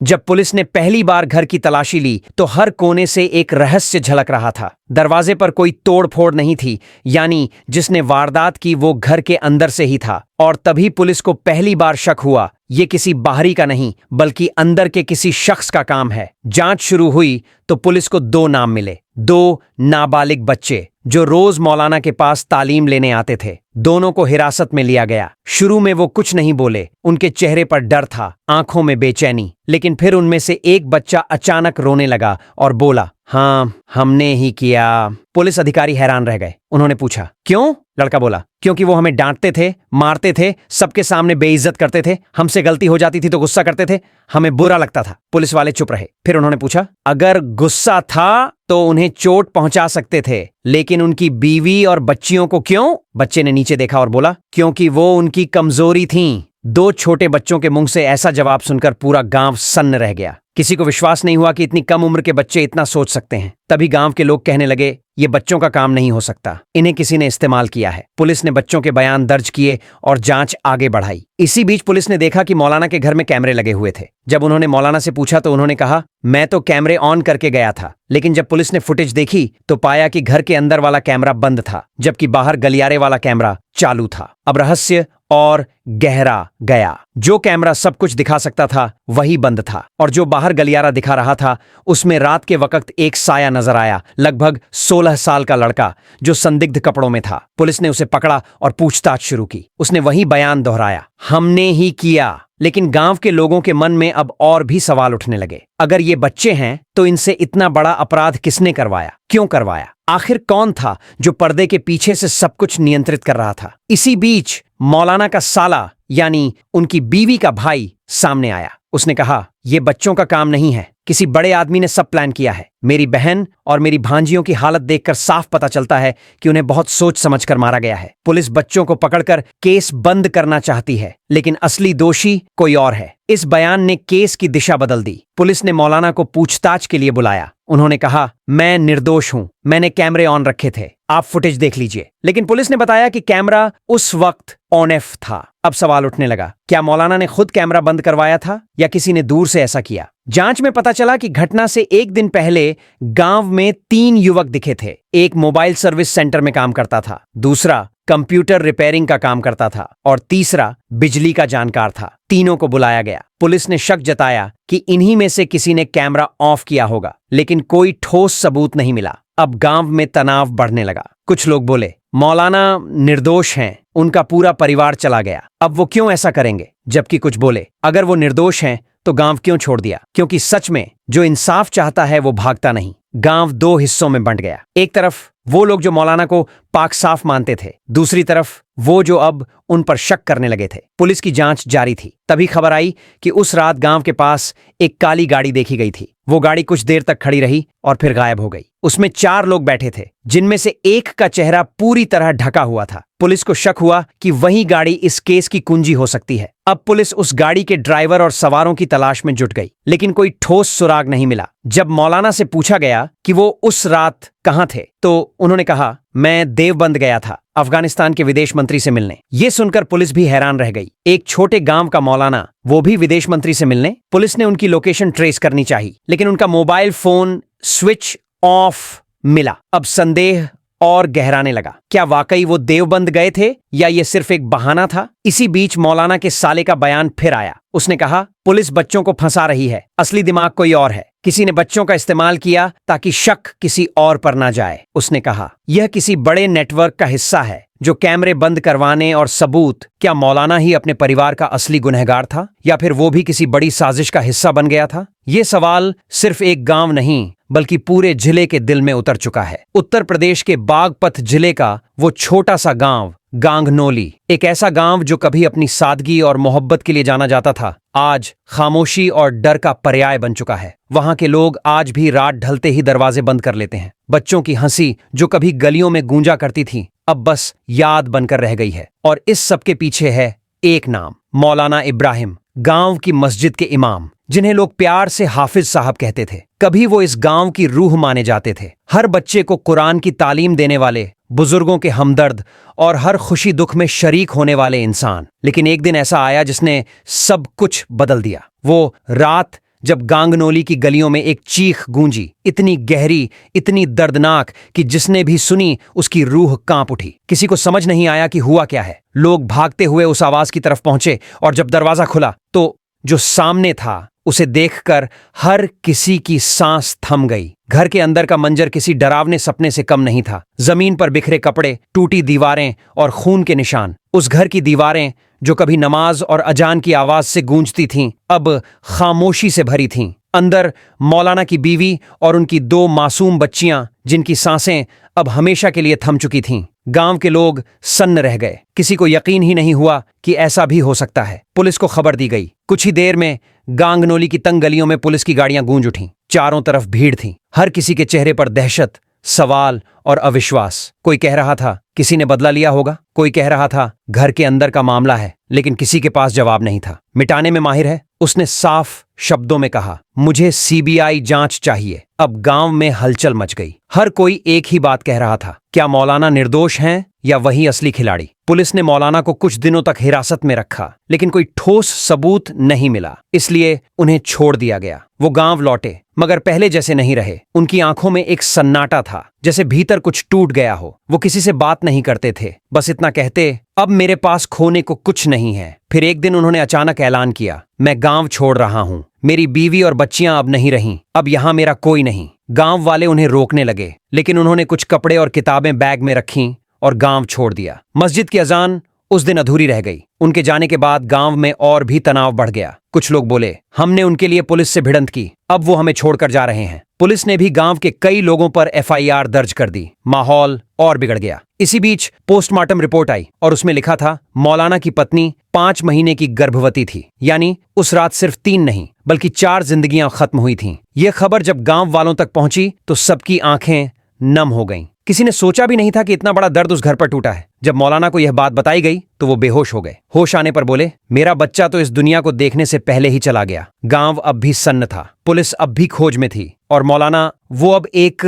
जब पुलिस ने पहली बार घर की तलाशी ली तो हर कोने से एक रहस्य झलक रहा था। दरवाजे पर कोई तोड़-फोड़ नहीं थी, यानी जिसने वारदात की वो घर के अंदर से ही था। और तभी पुलिस को पहली बार शक हुआ, ये किसी बाहरी का नहीं बल्कि अंदर के किसी शख्स का काम है। जांच शुरू हुई तो पुलिस को 2 नाम मिले, 2 नाबालिग बच्चे जो रोज मौलाना के पास तालीम लेने आते थे। दोनों को हिरासत में लिया गया। शुरू में वो कुछ नहीं बोले, उनके चेहरे पर डर था, आंखों में बेचैनी। लेकिन फिर उनमें से एक बच्चा अचानक रोने लगा और बोला, हाँ, हमने ही किया। पुलिस अधिकारी हैरान रह गए। उन्होंने पूछा, क्यों? लड़का बोला, क्योंकि वो हमें डांटते थे, मारते थे, सबके सामने बेइज्जत करते थे, हमसे गलती हो जाती थी तो गुस्सा करते थे, हमें बुरा लगता था। पुलिस वाले चुप रहे। फिर उन्होंने पूछा, अगर गुस्सा था तो उन्हें चोट पहुंचा सकते थे, लेकिन उनकी बीवी और बच्चियों को क्यों? बच्चे ने नीचे देखा और बोला, क्योंकि वो उनकी कमजोरी थीं। 2 छोटे बच्चों के मुंह से ऐसा जवाब सुनकर पूरा गांव सन्न रह गया। किसी को विश्वास नहीं हुआ कि इतनी कम उम्र के बच्चे इतना सोच सकते हैं। तभी गांव के लोग कहने लगे, ये बच्चों का काम नहीं हो सकता, इन्हें किसी ने इस्तेमाल किया है। पुलिस ने बच्चों के बयान दर्ज किए और जांच आगे बढ़ाई। इसी बीच पुलिस ने देखा कि मौलाना के घर में कैमरे लगे हुए थे। जब उन्होंने मौलाना से पूछा तो उन्होंने कहा, मैं तो कैमरे ऑन करके गया था। लेकिन जब पुलिस ने फुटेज देखी तो पाया कि घर के अंदर वाला कैमरा बंद था, जबकि बाहर गलियारे वाला कैमरा चालू था। अब रहस्य और गहरा गया। जो कैमरा सब कुछ दिखा सकता था वही बंद था, और जो बाहर गलियारा दिखा रहा था उसमें रात के वक्त एक साया नजर आया, लगभग 16 साल का लड़का जो संदिग्ध कपड़ों में था। पुलिस ने उसे पकड़ा और पूछताछ शुरू की। उसने वही बयान दोहराया, हमने ही किया। लेकिन गांव के लोगों के मन में अब और भी सवाल उठने लगे। अगर ये बच्चे हैं तो इनसे इतना बड़ा अपराध किसने करवाया, क्यों करवाया? आखिर कौन था जो पर्दे के पीछे से सब कुछ नियंत्रित कर रहा था? इसी बीच मौलाना का साला यानी उनकी बीवी का भाई सामने आया। उसने कहा, यह बच्चों का काम नहीं है, किसी बड़े आदमी ने सब प्लान किया है। मेरी बहन और मेरी भांजियों की हालत देखकर साफ पता चलता है कि उन्हें बहुत सोच समझकर मारा गया है। पुलिस बच्चों को पकड़कर केस बंद करना चाहती है, लेकिन असली दोषी कोई और है। इस बयान ने केस की दिशा बदल दी। पुलिस ने मौलाना को पूछताछ के लिए बुलाया। उन्होंने कहा, मैं निर्दोष हूं, मैंने कैमरे ऑन रखे थे, आप फुटेज देख लीजिए। लेकिन पुलिस ने बताया कि कैमरा उस वक्त ऑन ऑफ था। अब सवाल उठने लगा, क्या मौलाना ने खुद कैमरा बंद करवाया था या किसी ने दूर से ऐसा किया? जांच में पता चला कि घटना से 1 दिन पहले गांव में 3 युवक दिखे थे। एक मोबाइल सर्विस सेंटर में काम करता था, दूसरा कंप्यूटर रिपेयरिंग का काम करता था और तीसरा बिजली का जानकार था। तीनों को बुलाया गया। पुलिस ने शक जताया कि इन्हीं में से किसी ने कैमरा ऑफ किया होगा, लेकिन कोई ठोस सबूत नहीं मिला। अब गांव में तनाव बढ़ने लगा। कुछ लोग बोले, मौलाना निर्दोष हैं, उनका पूरा परिवार चला गया, अब वो क्यों ऐसा करेंगे? जबकि कुछ बोले, अगर वो निर्दोष हैं तो गांव क्यों छोड़ दिया? क्योंकि सच में जो इंसाफ चाहता है वो भागता नहीं। गांव 2 हिस्सों में बंट गया। एक तरफ वो लोग जो मौलाना को पाक साफ मानते थे, दूसरी तरफ वो जो अब उन पर शक करने लगे थे। पुलिस की जांच जारी थी। तभी खबर आई कि उस रात गांव के पास एक काली गाड़ी देखी गई थी। वो गाड़ी कुछ देर तक खड़ी रही और फिर गायब हो गई। उसमें 4 लोग बैठे थे, जिनमें से एक का चेहरा पूरी तरह ढका हुआ था। पुलिस को शक हुआ कि वही गाड़ी इस केस की कुंजी हो सकती है। अब पुलिस उस गाड़ी के ड्राइवर और सवारों की तलाश में जुट गई, लेकिन कोई ठोस सुराग नहीं मिला। जब मौलाना से पूछा गया कि वो उस रात कहां थे, तो उन्होंने कहा, मैं देवबंद गया था अफगानिस्तान के विदेश मंत्री से मिलने। ये सुनकर पुलिस भी हैरान रह गई। एक छोटे गांव का मौलाना, वो भी विदेश मंत्री से मिलने? पुलिस ने उनकी लोकेशन ट्रेस करनी चाहिए, लेकिन उनका मोबाइल फोन स्विच ऑफ मिला। अब संदेह और गहराने लगा। क्या वाकई वो देवबंद गए थे या ये सिर्फ एक बहाना था? इसी बीच मौलाना के साले का बयान फिर आया। उसने कहा, पुलिस बच्चों को फंसा रही है, असली दिमाग कोई और है। किसी ने बच्चों का इस्तेमाल किया ताकि शक किसी और पर ना जाए। उसने कहा, यह किसी बड़े नेटवर्क का हिस्सा है जो कैमरे बंद करवाने और सबूत। क्या मौलाना ही अपने परिवार का असली गुनहगार था या फिर वो भी किसी बड़ी साजिश का हिस्सा बन गया था? ये सवाल सिर्फ एक गांव नहीं बल्कि पूरे जिले के दिल में उतर चुका है। उत्तर प्रदेश के बागपत जिले का वो छोटा सा गांव गांगनोली, एक ऐसा गांव जो कभी अपनी सादगी और मोहब्बत के लिए जाना जाता था, आज खामोशी और डर का पर्याय बन चुका है। वहां के लोग आज भी रात ढलते ही दरवाजे बंद कर लेते हैं। बच्चों की हंसी जो कभी गलियों में गूंजा करती थी, अब बस याद बनकर रह गई है। और इस सब के पीछे है एक नाम, मौलाना इब्राहिम, गांव की मस्जिद के इमाम, जिन्हें लोग प्यार से हाफिज साहब कहते थे। कभी वो इस गांव की रूह माने जाते थे, हर बच्चे को कुरान की तालीम देने वाले, बुजुर्गों के हमदर्द और हर खुशी दुख में शरीक होने वाले इंसान। लेकिन एक दिन ऐसा आया जिसने सब कुछ बदल दिया। वो रात जब गांगनोली की गलियों में एक चीख गूंजी, इतनी गहरी, इतनी दर्दनाक कि जिसने भी सुनी उसकी रूह कांप उठी। किसी को समझ नहीं आया कि हुआ क्या है। लोग भागते हुए उस आवाज की तरफ पहुंचे और जब दरवाजा खुला तो जो सामने था उसे देखकर हर किसी की सांस थम गई। घर के अंदर का मंजर किसी डरावने सपने से कम नहीं था। जमीन पर बिखरे कपड़े, टूटी दीवारें और खून के निशान। उस घर की दीवारें जो कभी नमाज और अजान की आवाज से गूंजती थीं, अब खामोशी से भरी थीं। अंदर मौलाना की बीवी और उनकी 2 मासूम बच्चियां, जिनकी सांसें अब हमेशा के लिए थम चुकी थीं। गांव के लोग सन्न रह गए। किसी को यकीन ही नहीं हुआ कि ऐसा भी हो सकता है। पुलिस को खबर दी गई। कुछ ही देर में गांगनोली की तंग गलियों में पुलिस की गाड़ियां गूंज उठीं। चारों तरफ भीड़ थी। हर किसी के चेहरे पर दहशत, सवाल और अविश्वास। कोई कह रहा था किसी ने बदला लिया होगा, कोई कह रहा था घर के अंदर का मामला है, लेकिन किसी के पास जवाब नहीं था। मिटाने में माहिर है, उसने साफ शब्दों में कहा, मुझे सीबीआई जांच चाहिए। अब गांव में हलचल मच गई। हर कोई एक ही बात कह रहा था, क्या मौलाना निर्दोष हैं या वही असली खिलाड़ी? पुलिस ने मौलाना को कुछ दिनों तक हिरासत में रखा, लेकिन कोई ठोस सबूत नहीं मिला, इसलिए उन्हें छोड़ दिया गया। वो गांव लौटे, मगर पहले जैसे नहीं रहे। उनकी आंखों में एक सन्नाटा था, जैसे भीतर कुछ टूट गया हो। वो किसी से बात नहीं करते थे, बस इतना कहते, अब मेरे पास खोने को कुछ नहीं है। फिर एक दिन उन्होंने अचानक ऐलान किया, मैं गांव छोड़ रहा हूं। मेरी बीवी और बच्चियां अब नहीं रहीं, अब यहां मेरा कोई नहीं। गांव वाले उन्हें रोकने लगे, लेकिन उन्होंने कुछ कपड़े और किताबें बैग में रखीं और गांव छोड़ दिया। मस्जिद की अजान उस दिन अधूरी रह गई। उनके जाने के बाद गांव में और भी तनाव बढ़ गया। कुछ लोग बोले, हमने उनके लिए पुलिस से भिड़ंत की, अब वो हमें छोड़कर जा रहे हैं। पुलिस ने भी गांव के कई लोगों पर एफआईआर दर्ज कर दी। माहौल और बिगड़ गया। इसी बीच पोस्टमार्टम रिपोर्ट आई और उसमें लिखा था, मौलाना की पत्नी 5 महीने की गर्भवती थी। यानी उस रात सिर्फ 3 नहीं बल्कि 4 जिंदगियां खत्म हुई थीं। यह खबर जब गांव वालों तक पहुंची तो सबकी आंखें नम हो गईं। किसी ने सोचा भी नहीं था कि इतना बड़ा दर्द उस घर पर टूटा है। जब मौलाना को यह बात बताई गई तो वो बेहोश हो गए। होश आने पर बोले, मेरा बच्चा तो इस दुनिया को देखने से पहले ही चला गया। गांव अब भी सन्न था, पुलिस अब भी खोज में थी और मौलाना वो अब एक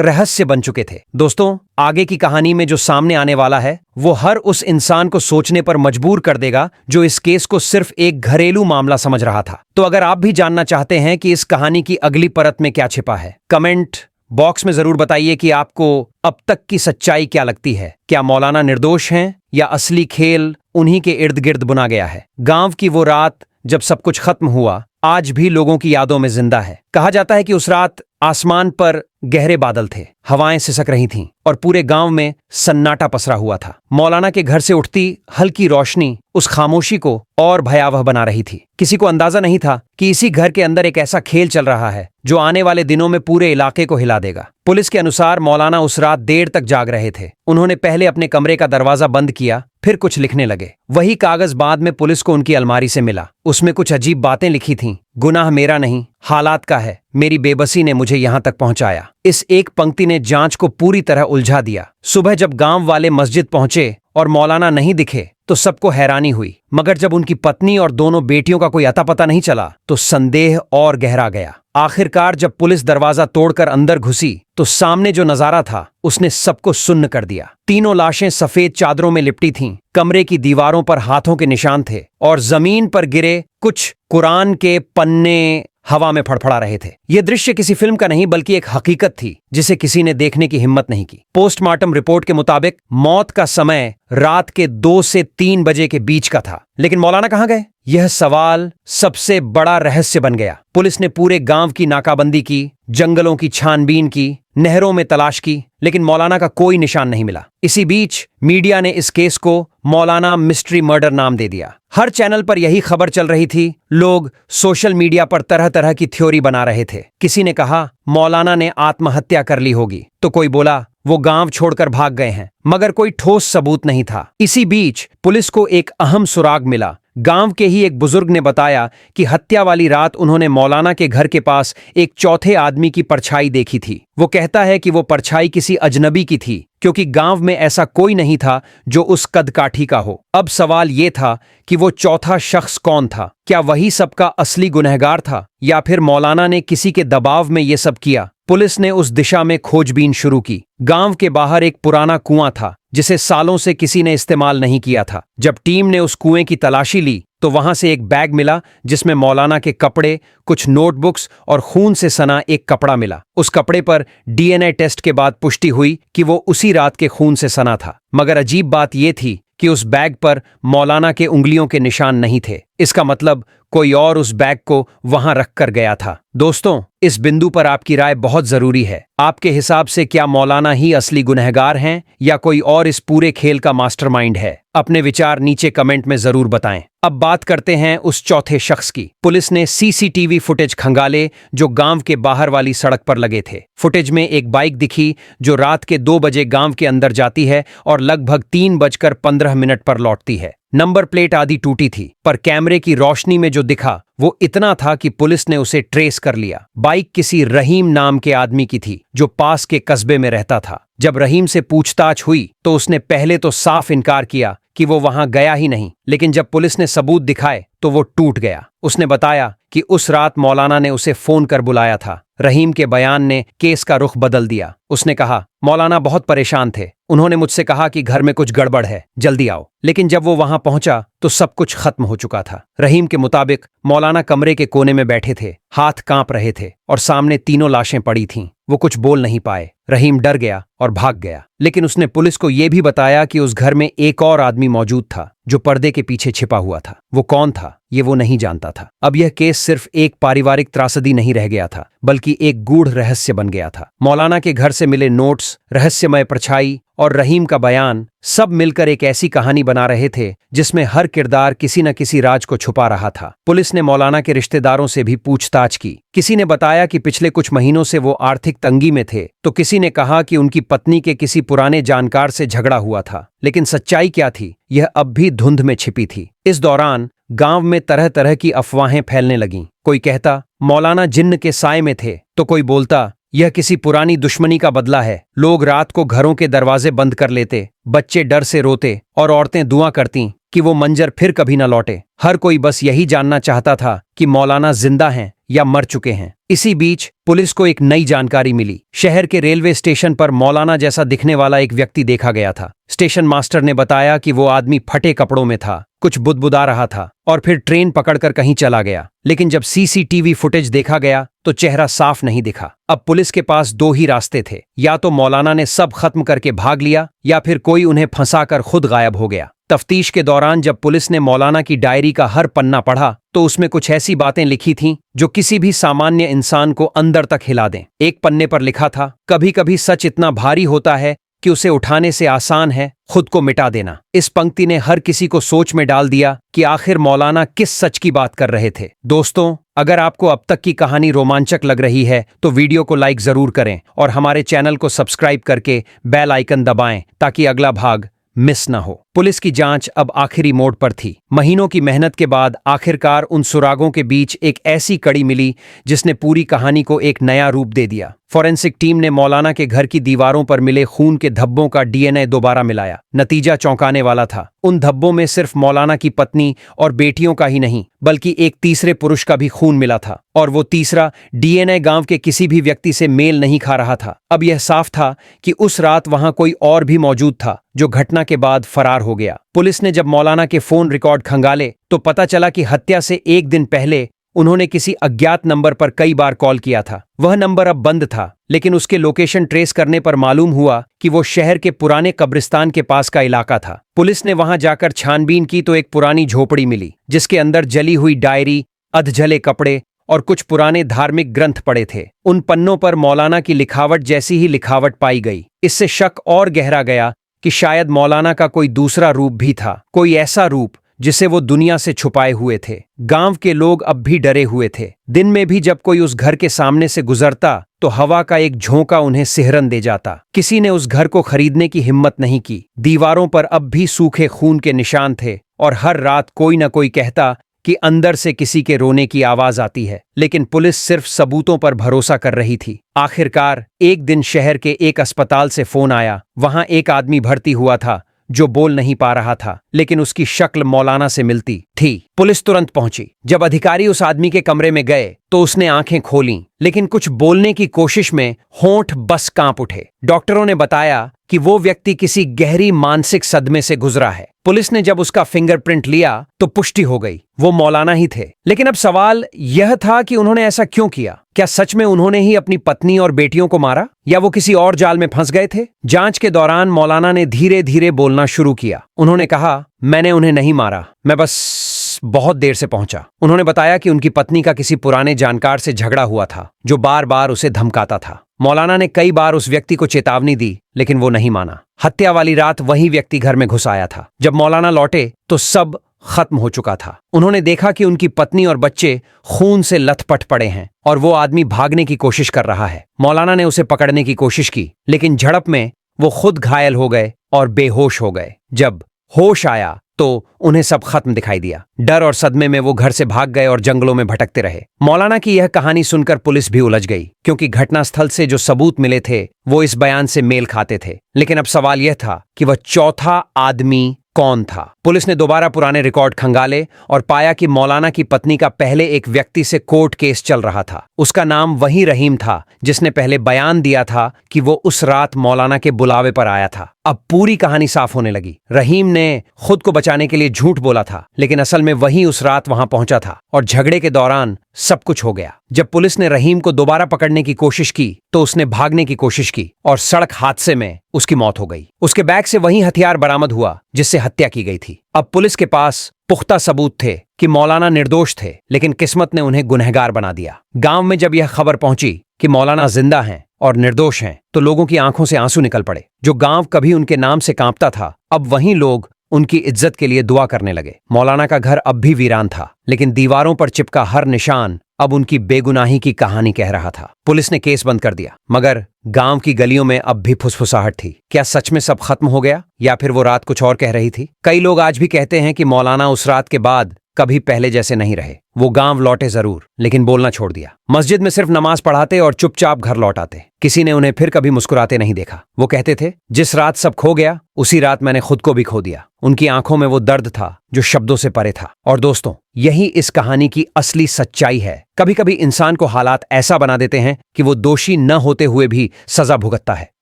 रहस्य बन चुके थे। दोस्तों, आगे की कहानी में जो सामने आने वाला है वो हर उस इंसान को सोचने पर मजबूर कर देगा जो इस केस को सिर्फ एक घरेलू मामला समझ रहा था। तो अगर आप भी जानना चाहते हैं कि इस कहानी की अगली परत में क्या छिपा है, कमेंट बॉक्स में जरूर बताइए कि आपको अब तक की सच्चाई क्या लगती है। क्या मौलाना निर्दोष हैं या असली खेल उन्हीं के इर्द गिर्द बुना गया है? गांव की वो रात जब सब कुछ खत्म हुआ आज भी लोगों की यादों में जिंदा है। कहा जाता है कि उस रात आसमान पर गहरे बादल थे, हवाएं सिसक रही थीं और पूरे गांव में सन्नाटा पसरा हुआ था। मौलाना के घर से उठती हल्की रोशनी उस खामोशी को और भयावह बना रही थी। किसी को अंदाजा नहीं था कि इसी घर के अंदर एक ऐसा खेल चल रहा है जो आने वाले दिनों में पूरे इलाके को हिला देगा। पुलिस के अनुसार मौलाना उस रात देर तक जाग रहे थे। उन्होंने पहले अपने कमरे का दरवाजा बंद किया, फिर कुछ लिखने लगे। वही कागज बाद में पुलिस को उनकी अलमारी से मिला। उसमें कुछ अजीब बातें लिखी थीं। गुनाह मेरा नहीं, हालात का है, मेरी बेबसी ने मुझे यहां तक पहुंचाया। इस एक पंक्ति ने जांच को पूरी तरह उलझा दिया। सुबह जब गांव वाले मस्जिद पहुंचे और मौलाना नहीं दिखे तो सबको हैरानी हुई, मगर जब उनकी पत्नी और दोनों बेटियों का कोई अता पता नहीं चला तो संदेह और गहरा गया। आखिरकार जब पुलिस दरवाजा तोड़कर अंदर घुसी तो सामने जो नजारा था उसने सबको सुन्न कर दिया। तीनों लाशें सफेद चादरों में लिपटी थीं। कमरे की दीवारों पर हाथों के निशान थे और जमीन पर गिरे कुछ कुरान के पन्ने हवा में फड़फड़ा रहे थे। यह दृश्य किसी फिल्म का नहीं बल्कि एक हकीकत थी जिसे किसी ने देखने की हिम्मत नहीं की। पोस्टमार्टम रिपोर्ट के मुताबिक मौत का समय रात के 2 से 3 बजे के बीच का था। लेकिन मौलाना कहां गए? यह सवाल सबसे बड़ा रहस्य बन गया। पुलिस ने पूरे गांव की नाकाबंदी की, जंगलों की छानबीन की, नहरों में तलाश की, लेकिन मौलाना का कोई निशान नहीं मिला। इसी बीच मीडिया ने इस केस को मौलाना मिस्ट्री मर्डर नाम दे दिया। हर चैनल पर यही खबर चल रही थी। लोग सोशल मीडिया पर तरह तरह की थ्योरी बना रहे थे। किसी ने कहा मौलाना ने आत्महत्या कर ली होगी, तो कोई बोला वो गांव छोड़कर भाग गए हैं, मगर कोई ठोस सबूत नहीं था। इसी बीच पुलिस को एक अहम सुराग मिला। गांव के ही एक बुजुर्ग ने बताया कि हत्या वाली रात उन्होंने मौलाना के घर के पास एक चौथे आदमी की परछाई देखी थी। वो कहता है कि वो परछाई किसी अजनबी की थी, क्योंकि गांव में ऐसा कोई नहीं था जो उस कद काठी का हो। अब सवाल ये था कि वो चौथा शख्स कौन था? क्या वही सबका असली गुनहगार था या फिर मौलाना ने किसी के दबाव में ये सब किया? पुलिस ने उस दिशा में खोजबीन शुरू की। गांव के बाहर एक पुराना कुआं था जिसे सालों से किसी ने इस्तेमाल नहीं किया था। जब टीम ने उस कुएं की तलाशी ली तो वहां से एक बैग मिला जिसमें मौलाना के कपड़े, कुछ नोटबुक्स और खून से सना एक कपड़ा मिला। उस कपड़े पर डीएनए टेस्ट के बाद पुष्टि हुई कि वो उसी रात के खून से सना था। मगर अजीब बात यह थी कि उस बैग पर मौलाना के उंगलियों के निशान नहीं थे। इसका मतलब कोई और उस बैग को वहां रख कर गया था। दोस्तों, इस बिंदु पर आपकी राय बहुत जरूरी है। आपके हिसाब से क्या मौलाना ही असली गुनहगार हैं या कोई और इस पूरे खेल का मास्टरमाइंड है? अपने विचार नीचे कमेंट में जरूर बताएं। अब बात करते हैं उस चौथे शख्स की। पुलिस ने सीसीटीवी फुटेज खंगाले जो गांव के बाहर वाली सड़क पर लगे थे। फुटेज में एक बाइक दिखी जो रात के 2 बजे गांव के अंदर जाती है और लगभग 3:15 पर लौटती है। नंबर प्लेट आदि टूटी थी, पर कैमरे की रोशनी में जो दिखा वो इतना था कि पुलिस ने उसे ट्रेस कर लिया। बाइक किसी रहीम नाम के आदमी की थी जो पास के कस्बे में रहता था। जब रहीम से पूछताछ हुई तो उसने पहले तो साफ इनकार किया कि वो वहां गया ही नहीं, लेकिन जब पुलिस ने सबूत दिखाए तो वो टूट गया। उसने बताया कि उस रात मौलाना ने उसे फोन कर बुलाया था। रहीम के बयान ने केस का रुख बदल दिया। उसने कहा, मौलाना बहुत परेशान थे, उन्होंने मुझसे कहा कि घर में कुछ गड़बड़ है, जल्दी आओ। लेकिन जब वो वहां पहुंचा तो सब कुछ खत्म हो चुका था। रहीम के मुताबिक मौलाना कमरे के कोने में बैठे थे, हाथ कांप रहे थे और सामने 3 लाशें पड़ी थीं। वो कुछ बोल नहीं पाए। रहीम डर गया और भाग गया, लेकिन उसने पुलिस को यह भी बताया कि उस घर में एक और आदमी मौजूद था जो पर्दे के पीछे छिपा हुआ था। वो कौन था ये वो नहीं जानता था। अब यह केस सिर्फ एक पारिवारिक त्रासदी नहीं रह गया था, बल्कि एक गूढ़ रहस्य बन गया था। मौलाना के घर से मिले नोट्स, रहस्यमय परछाई और रहीम का बयान सब मिलकर एक ऐसी कहानी बना रहे थे जिसमें हर किरदार किसी न किसी राज को छुपा रहा था। पुलिस ने मौलाना के रिश्तेदारों से भी पूछताछ की। किसी ने बताया कि पिछले कुछ महीनों से वो आर्थिक तंगी में थे, तो किसी ने कहा कि उनकी पत्नी के किसी पुराने जानकार से झगड़ा हुआ था। लेकिन सच्चाई क्या थी, यह अब भी धुंध में छिपी थी। इस दौरान गांव में तरह तरह की अफवाहें फैलने लगीं। कोई कहता मौलाना जिन्न के साए में थे, तो कोई बोलता यह किसी पुरानी दुश्मनी का बदला है। लोग रात को घरों के दरवाजे बंद कर लेते, बच्चे डर से रोते और औरतें दुआ करतीं कि वो मंजर फिर कभी न लौटे। हर कोई बस यही जानना चाहता था कि मौलाना जिंदा हैं या मर चुके हैं। इसी बीच पुलिस को एक नई जानकारी मिली। शहर के रेलवे स्टेशन पर मौलाना जैसा दिखने वाला एक व्यक्ति देखा गया था। स्टेशन मास्टर ने बताया कि वो आदमी फटे कपड़ों में था, कुछ बुदबुदा रहा था और फिर ट्रेन पकड़कर कहीं चला गया। लेकिन जब सीसीटीवी फुटेज देखा गया तो चेहरा साफ नहीं दिखा। अब पुलिस के पास 2 ही रास्ते थे, या तो मौलाना ने सब खत्म करके भाग लिया या फिर कोई उन्हें फंसाकर खुद गायब हो गया। तफ्तीश के दौरान जब पुलिस ने मौलाना की डायरी का हर पन्ना पढ़ा तो उसमें कुछ ऐसी बातें लिखी थीं जो किसी भी सामान्य इंसान को अंदर तक हिला दें। एक पन्ने पर लिखा था, कभी कभी सच इतना भारी होता है कि उसे उठाने से आसान है खुद को मिटा देना। इस पंक्ति ने हर किसी को सोच में डाल दिया कि आखिर मौलाना किस सच की बात कर रहे थे। दोस्तों, अगर आपको अब तक की कहानी रोमांचक लग रही है तो वीडियो को लाइक जरूर करें और हमारे चैनल को सब्सक्राइब करके बेल आइकन दबाएं ताकि अगला भाग मिस न हो। पुलिस की जांच अब आखिरी मोड़ पर थी। महीनों की मेहनत के बाद आखिरकार उन सुरागों के बीच एक ऐसी कड़ी मिली जिसने पूरी कहानी को एक नया रूप दे दिया। फॉरेंसिक टीम ने मौलाना के घर की दीवारों पर मिले खून के धब्बों का डीएनए दोबारा मिलाया। नतीजा चौंकाने वाला था। उन धब्बों में सिर्फ मौलाना की पत्नी और बेटियों का ही नहीं, बल्कि एक तीसरे पुरुष का भी खून मिला था, और वो तीसरा डीएनए गांव के किसी भी व्यक्ति से मेल नहीं खा रहा था। अब यह साफ था कि उस रात वहां कोई और भी मौजूद था जो घटना के बाद फरार हो गया। पुलिस ने जब मौलाना के फोन रिकॉर्ड खंगाले तो पता चला कि हत्या से 1 दिन पहले उन्होंने किसी अज्ञात नंबर पर कई बार कॉल किया था। वह नंबर अब बंद था, लेकिन उसके लोकेशन ट्रेस करने पर मालूम हुआ कि वो शहर के पुराने कब्रिस्तान के पास का इलाका था। पुलिस ने वहां जाकर छानबीन की तो एक पुरानी झोपड़ी मिली जिसके अंदर जली हुई डायरी, अधजले कपड़े और कुछ पुराने धार्मिक ग्रंथ पड़े थे। उन पन्नों पर मौलाना की लिखावट जैसी ही लिखावट पाई गई। इससे शक और गहरा गया कि शायद मौलाना का कोई दूसरा रूप भी था, कोई ऐसा रूप जिसे वो दुनिया से छुपाए हुए थे। गांव के लोग अब भी डरे हुए थे। दिन में भी जब कोई उस घर के सामने से गुजरता तो हवा का एक झोंका उन्हें सिहरन दे जाता। किसी ने उस घर को खरीदने की हिम्मत नहीं की। दीवारों पर अब भी सूखे खून के निशान थे और हर रात कोई न कोई कहता कि अंदर से किसी के रोने की आवाज आती है। लेकिन पुलिस सिर्फ सबूतों पर भरोसा कर रही थी। आखिरकार एक दिन शहर के एक अस्पताल से फोन आया। वहां एक आदमी भर्ती हुआ था जो बोल नहीं पा रहा था, लेकिन उसकी शक्ल मौलाना से मिलती थी। पुलिस तुरंत पहुंची। जब अधिकारी उस आदमी के कमरे में गए तो उसने आंखें खोलीं, लेकिन कुछ बोलने की कोशिश में होंठ बस कांप उठे। डॉक्टरों ने बताया कि वो व्यक्ति किसी गहरी मानसिक सदमे से गुजरा है। पुलिस ने जब उसका फिंगरप्रिंट लिया तो पुष्टि हो गई, वो मौलाना ही थे। लेकिन अब सवाल यह था कि उन्होंने ऐसा क्यों किया? क्या सच में उन्होंने ही अपनी पत्नी और बेटियों को मारा, या वो किसी और जाल में फंस गए थे? जांच के दौरान मौलाना ने धीरे धीरे बोलना शुरू किया। उन्होंने कहा, मैंने उन्हें नहीं मारा, मैं बस बहुत देर से पहुंचा। उन्होंने बताया कि उनकी पत्नी का किसी पुराने जानकार से झगड़ा हुआ था, जो बार बार उसे धमकाता था। मौलाना ने कई बार उस व्यक्ति को चेतावनी दी, लेकिन वो नहीं माना। हत्या वाली रात वही व्यक्ति घर में घुस आया था। जब मौलाना लौटे तो सब खत्म हो चुका था। उन्होंने देखा कि उनकी पत्नी और बच्चे खून से लथपथ पड़े हैं और वो आदमी भागने की कोशिश कर रहा है। मौलाना ने उसे पकड़ने की कोशिश की, लेकिन झड़प में वो खुद घायल हो गए और बेहोश हो गए। जब होश आया तो उन्हें सब खत्म दिखाई दिया। डर और सदमे में वो घर से भाग गए और जंगलों में भटकते रहे। मौलाना की यह कहानी सुनकर पुलिस भी उलझ गई, क्योंकि घटनास्थल से जो सबूत मिले थे वो इस बयान से मेल खाते थे। लेकिन अब सवाल यह था कि वह चौथा आदमी कौन था? पुलिस ने दोबारा पुराने रिकॉर्ड खंगाले और पाया कि मौलाना की पत्नी का पहले एक व्यक्ति से कोर्ट केस चल रहा था। उसका नाम वही रहीम था जिसने पहले बयान दिया था कि वो उस रात मौलाना के बुलावे पर आया था। अब पूरी कहानी साफ होने लगी। रहीम ने खुद को बचाने के लिए झूठ बोला था, लेकिन असल में वही उस रात वहां पहुंचा था और झगड़े के दौरान सब कुछ हो गया। जब पुलिस ने रहीम को दोबारा पकड़ने की कोशिश की तो उसने भागने की कोशिश की और सड़क हादसे में उसकी मौत हो गई। उसके बैग से वही हथियार बरामद हुआ जिससे हत्या की गई थी। अब पुलिस के पास पुख्ता सबूत थे कि मौलाना निर्दोष थे, लेकिन किस्मत ने उन्हें गुनहगार बना दिया। गांव में जब यह खबर पहुंची कि मौलाना जिंदा हैं और निर्दोष हैं, तो लोगों की आंखों से आंसू निकल पड़े। जो गांव कभी उनके नाम से कांपता था, अब वहीं लोग उनकी इज्जत के लिए दुआ करने लगे। मौलाना का घर अब भी वीरान था, लेकिन दीवारों पर चिपका हर निशान अब उनकी बेगुनाही की कहानी कह रहा था। पुलिस ने केस बंद कर दिया, मगर गांव की गलियों में अब भी फुसफुसाहट थी। क्या सच में सब खत्म हो गया, या फिर वो रात कुछ और कह रही थी? कई लोग आज भी कहते हैं कि मौलाना उस रात के बाद कभी पहले जैसे नहीं रहे। वो गांव लौटे जरूर, लेकिन बोलना छोड़ दिया। मस्जिद में सिर्फ नमाज पढ़ाते और चुपचाप घर लौट आते। किसी ने उन्हें फिर कभी मुस्कुराते नहीं देखा। वो कहते थे, जिस रात सब खो गया उसी रात मैंने खुद को भी खो दिया। उनकी आंखों में वो दर्द था जो शब्दों से परे था। और दोस्तों, यही इस कहानी की असली सच्चाई है। कभी कभी इंसान को हालात ऐसा बना देते हैं कि वो दोषी न होते हुए भी सजा भुगतता है।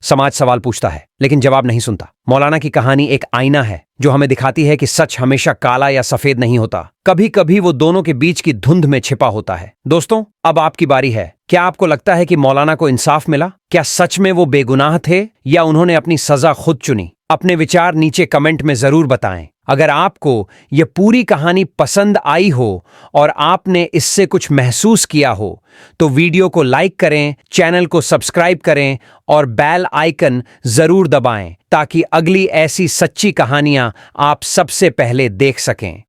समाज सवाल पूछता है, लेकिन जवाब नहीं सुनता। मौलाना की कहानी एक आईना है जो हमें दिखाती है कि सच हमेशा काला या सफेद नहीं होता। कभी कभी वो दोनों के बीच की धुंध में छिपा होता है। दोस्तों, अब आपकी बारी है। क्या आपको लगता है कि मौलाना को इंसाफ मिला? क्या सच में वो बेगुनाह थे, या उन्होंने अपनी सजा खुद चुनी? अपने विचार नीचे कमेंट में जरूर बताएं। अगर आपको ये पूरी कहानी पसंद आई हो और आपने इससे कुछ महसूस किया हो, तो वीडियो को लाइक करें, चैनल को सब्सक्राइब करें और बेल आइकन जरूर दबाएं, ताकि अगली ऐसी सच्ची कहानियां आप सबसे पहले देख सकें।